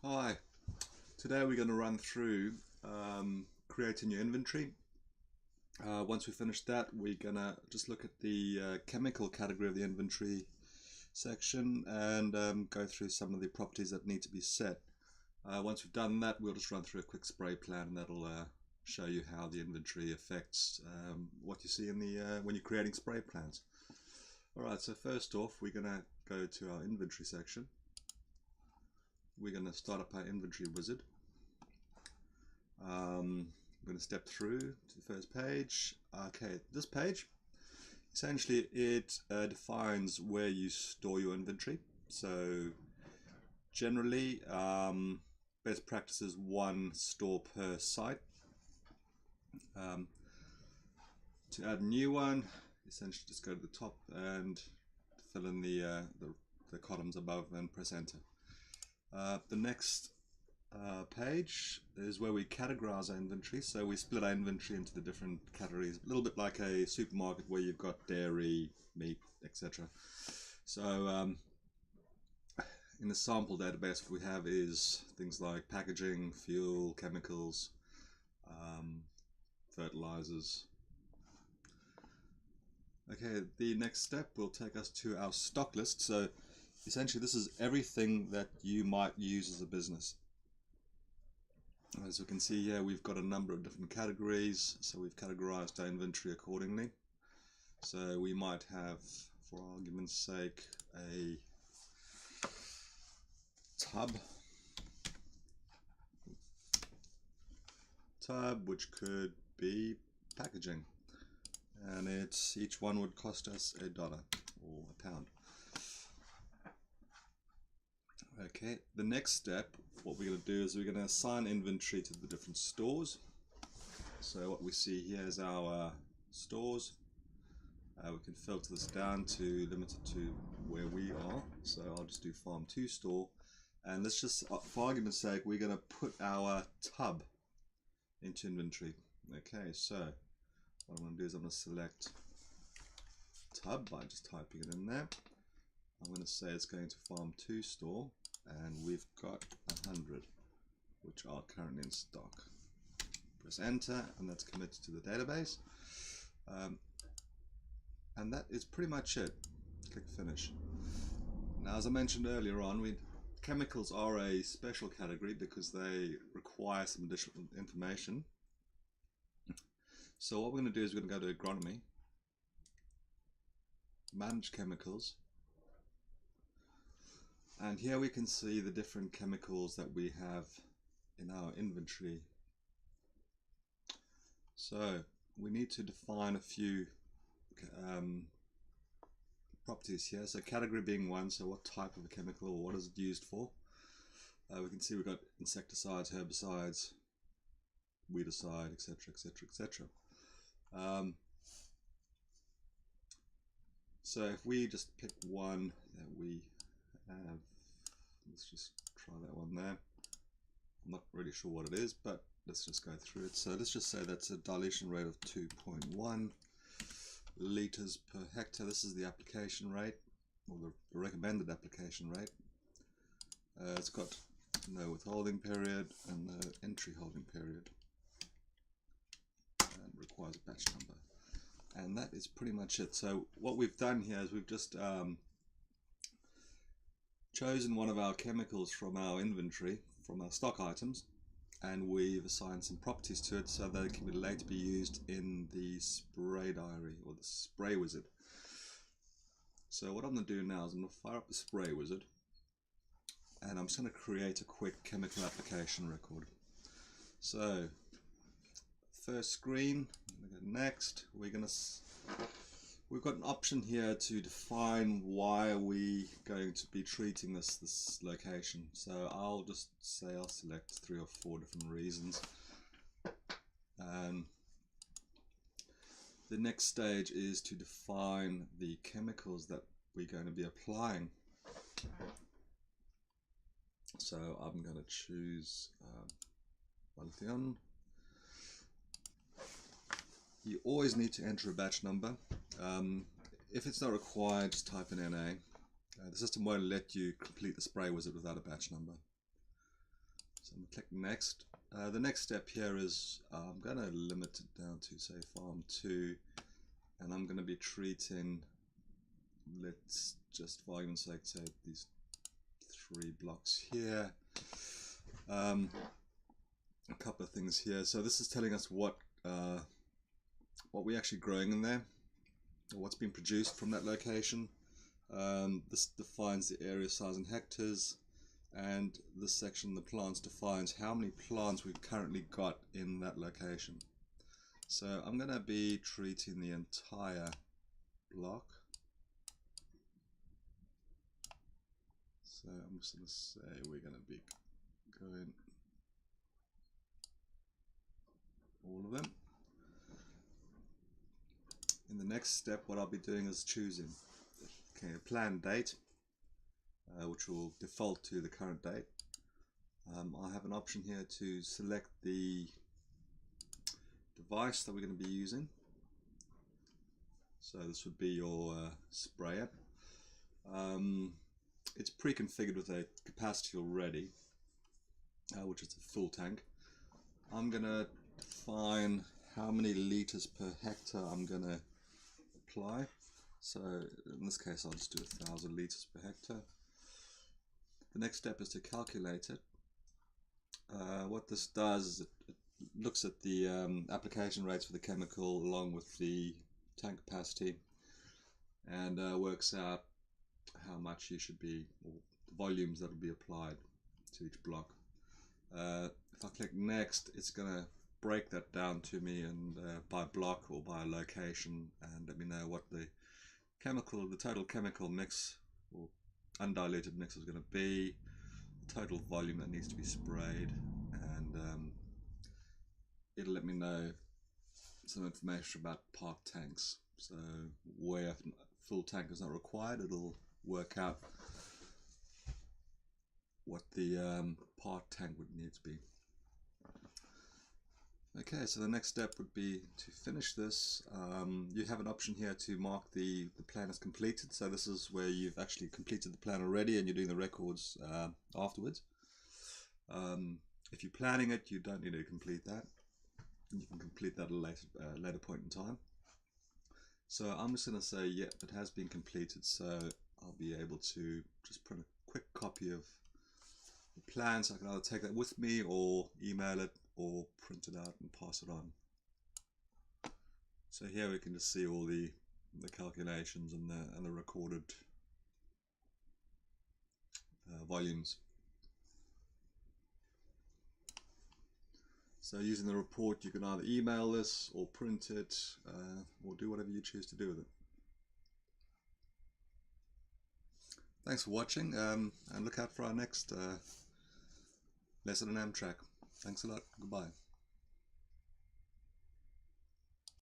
Hi, today we're going to run through creating your inventory. Once we finish that, we're going to just look at the chemical category of the inventory section and go through some of the properties that need to be set. Once we've done that, we'll just run through a quick spray plan, and that'll show you how the inventory affects what you see in the when you're creating spray plans. Alright, so first off, we're going to go to our inventory section. We're going to start up our inventory wizard. I'm going to step through to the first page. Okay, this page, essentially it defines where you store your inventory. So generally, best practice is one store per site. To add a new one, essentially just go to the top and fill in the columns above and press enter. The next page is where we categorize our inventory. So we split our inventory into the different categories, a little bit like a supermarket where you've got dairy, meat, etc. So in the sample database, what we have is things like packaging, fuel, chemicals, fertilizers. Okay, the next step will take us to our stock list. So essentially this is everything that you might use as a business. As we can see here, we've got a number of different categories, so we've categorized our inventory accordingly. So we might have, for argument's sake, a tub which could be packaging, and each one would cost us $1 or £1. Okay, the next step, what we're going to do is we're going to assign inventory to the different stores. So what we see here is our stores. We can filter this down to limit it to where we are. So I'll just do Farm 2 store, and let's just, for argument's sake, we're going to put our tub into inventory. Okay, so what I'm going to do is I'm going to select tub by just typing it in there. I'm going to say it's going to Farm 2 store, and we've got 100 which are currently in stock. Press enter, and that's committed to the database, and that is pretty much it. Click finish. Now, as I mentioned earlier on, chemicals are a special category because they require some additional information. So what we're going to do is we're going to go to agronomy, manage chemicals, and here we can see the different chemicals that we have in our inventory. So we need to define a few properties here. So category being one, so what type of a chemical or what is it used for. We can see we've got insecticides, herbicides, weedicide, etc, etc, etc. So if we just pick one that we have, let's just try that one there. I'm not really sure what it is, but let's just go through it. So let's just say that's a dilution rate of 2.1 liters per hectare. This is the application rate, or the recommended application rate. It's got no withholding period and no entry holding period, and requires a batch number. And that is pretty much it. So what we've done here is we've just chosen one of our chemicals from our inventory, from our stock items, and we've assigned some properties to it so that it can later be used in the spray diary or the spray wizard. So what I'm going to do now is I'm going to fire up the spray wizard, and I'm just going to create a quick chemical application record. So first screen, next, we've got an option here to define why are we going to be treating this location. So I'll just say I'll select 3 or 4 different reasons. The next stage is to define the chemicals that we're going to be applying. So I'm going to choose Lithium. You always need to enter a batch number. If it's not required, just type in NA. The system won't let you complete the spray wizard without a batch number. So I'm going to click next. The next step here is I'm going to limit it down to, say, farm 2, and I'm going to be treating, let's just for argument's sake say these 3 blocks here. A couple of things here. So this is telling us what we're actually growing in there, or what's been produced from that location. This defines the area size in hectares, and this section, the plants, defines how many plants we've currently got in that location. So I'm going to be treating the entire block. So I'm just going to say we're going to be going all of them. In the next step, what I'll be doing is choosing a planned date, which will default to the current date. I have an option here to select the device that we're going to be using. So this would be your sprayer. It's pre-configured with a capacity already, which is a full tank. I'm going to define how many liters per hectare I'm going to apply. So in this case I'll just do 1,000 liters per hectare. The next step is to calculate it. What this does is it looks at the application rates for the chemical along with the tank capacity, and works out how much you should be, or the volumes that will be applied to each block. If I click next, it's going to break that down to me, and by block or by location, and let me know what the total chemical mix or undiluted mix is going to be, the total volume that needs to be sprayed, and it'll let me know some information about park tanks. So where a full tank is not required, it'll work out what the part tank would need to be. Okay, so the next step would be to finish this. You have an option here to mark the plan as completed. So this is where you've actually completed the plan already and you're doing the records afterwards. If you're planning it, you don't need to complete that. You can complete that at a later point in time. So I'm just going to say, yeah, it has been completed. So I'll be able to just print a quick copy of the plan, so I can either take that with me or email it or print it out and pass it on. So here we can just see all the calculations and the recorded volumes. So using the report, you can either email this or print it, or do whatever you choose to do with it. Thanks for watching, and look out for our next lesson in MTrack. Thanks a lot. Goodbye.